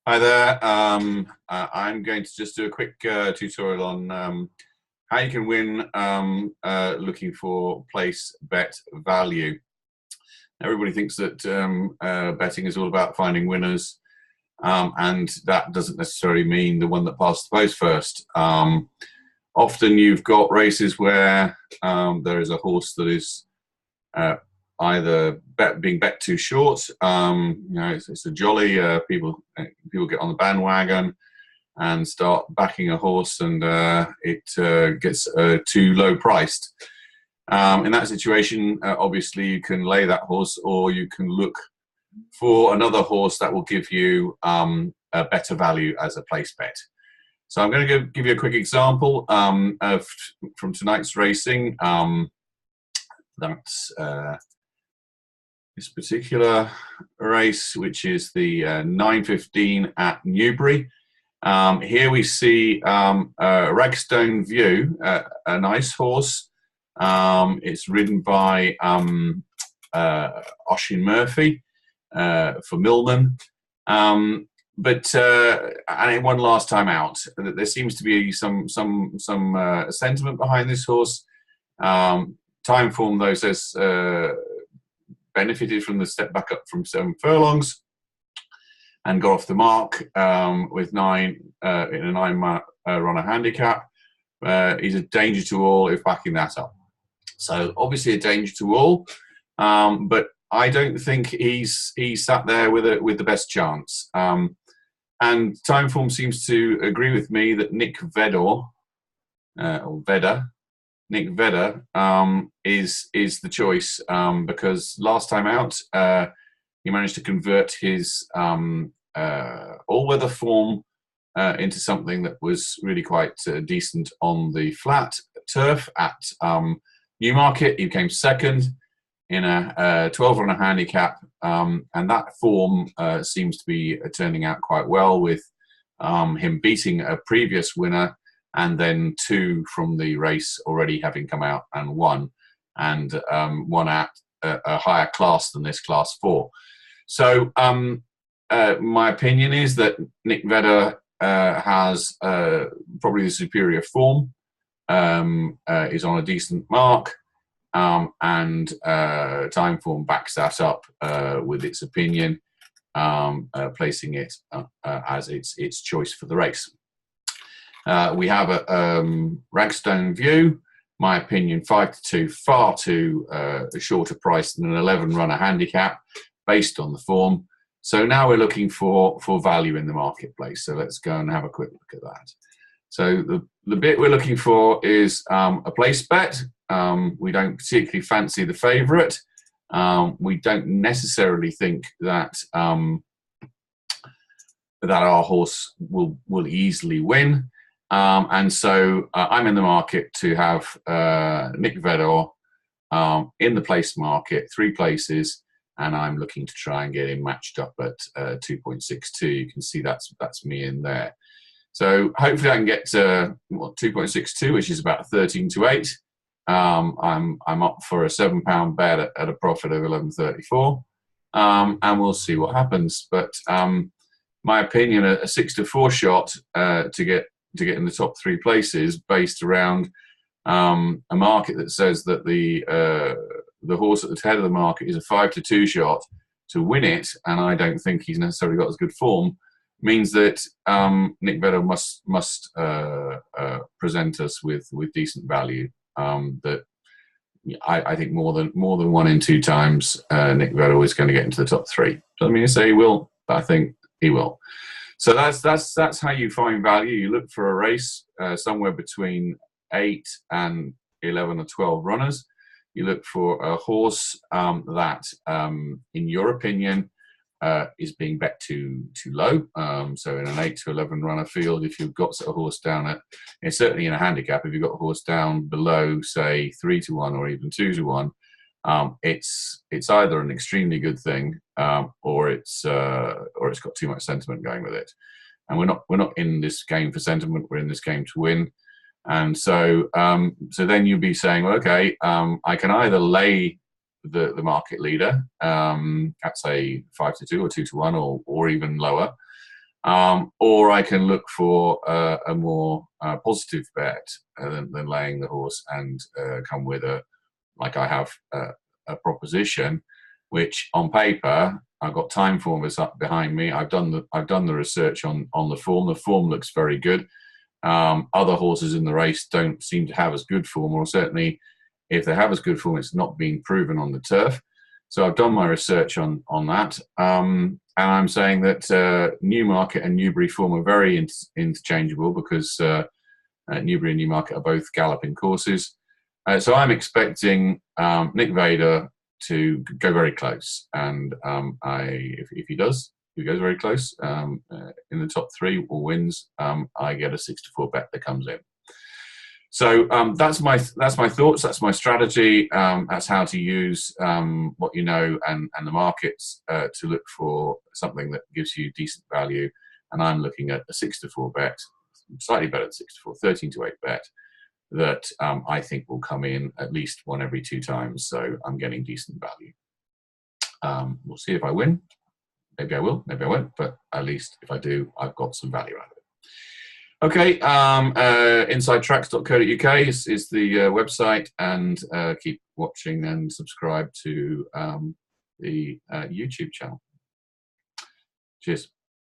Hi there. I'm going to just do a quick tutorial on how you can win looking for place bet value. Everybody thinks that betting is all about finding winners, and that doesn't necessarily mean the one that passed the post first. Often you've got races where there is a horse that is either being bet too short. It's a jolly. People get on the bandwagon and start backing a horse, and it gets too low priced. In that situation, obviously you can lay that horse, or you can look for another horse that will give you a better value as a place bet. So I'm going to give you a quick example from tonight's racing. That's this particular race, which is the 9:15 at Newbury. Here we see Ragstone View, a nice horse. It's ridden by Oshin Murphy for Millman, and it won last time out. There seems to be some sentiment behind this horse. Time form though says benefited from the step back up from 7 furlongs and got off the mark with 9 in a 9 runner handicap. He's a danger to all if backing that up. So obviously a danger to all, but I don't think he's sat there with the best chance. And Timeform seems to agree with me that Nick Vedder is the choice, because last time out he managed to convert his all-weather form into something that was really quite decent on the flat turf at Newmarket. He came second in a 12-runner handicap, and that form seems to be turning out quite well, with him beating a previous winner and then 2 from the race already having come out and won, and won at a higher class than this class 4. So my opinion is that Nick Vedder has probably the superior form, is on a decent mark, and Timeform backs that up with its opinion, placing it as its choice for the race. We have a Ragstone View, my opinion, 5-2, far too shorter price than an 11-runner handicap based on the form. So now we're looking for value in the marketplace. So let's go and have a quick look at that. So the bit we're looking for is a place bet. We don't particularly fancy the favourite. We don't necessarily think that that our horse will easily win. And so I'm in the market to have Nick Vedder in the place market, 3 places, and I'm looking to try and get him matched up at 2.62. You can see that's me in there. So hopefully I can get to 2.62, which is about 13-8. I'm up for a £7 bet at a profit of 11.34, and we'll see what happens. But my opinion, a 6-4 shot to get in the top 3 places, based around a market that says that the horse at the head of the market is a 5-2 shot to win it, and I don't think he's necessarily got as good form, means that Nick Vedder must present us with decent value. That I think more than 1 in 2 times Nick Vedder is going to get into the top 3. Doesn't mean to say he will, but I think he will. So that's how you find value. You look for a race somewhere between 8 and 11 or 12 runners. You look for a horse that, in your opinion, is being bet too low. So in an 8 to 11 runner field, if you've got a horse down at, certainly in a handicap, if you've got a horse down below, say 3-1 or even 2-1, it's either an extremely good thing, or it's got too much sentiment going with it. And we're not in this game for sentiment. We're in this game to win. And so then you'll be saying, well, okay, I can either lay the market leader at say 5-2 or 2-1 or even lower, or I can look for a more positive bet than laying the horse and come with like I have a proposition, which on paper I've got time formers up behind me. I've done the research on the form. The form looks very good. Other horses in the race don't seem to have as good form, or certainly if they have as good form, it's not being proven on the turf. So I've done my research on that, and I'm saying that Newmarket and Newbury form are very interchangeable because Newbury and Newmarket are both galloping courses. So I'm expecting Nick Vader to go very close, and if he does, if he goes very close in the top 3 or wins, I get a 6-4 bet that comes in. So that's my thoughts. That's my strategy. That's how to use what you know and the markets to look for something that gives you decent value. And I'm looking at a 6-4 bet, slightly better than 6-4, 13-8 bet that I think will come in at least 1 every 2 times. So I'm getting decent value. We'll see if I win. Maybe I will, maybe I won't. But at least if I do, I've got some value out of it. Okay, insidetracks.co.uk is the website, and keep watching and subscribe to the YouTube channel. Cheers.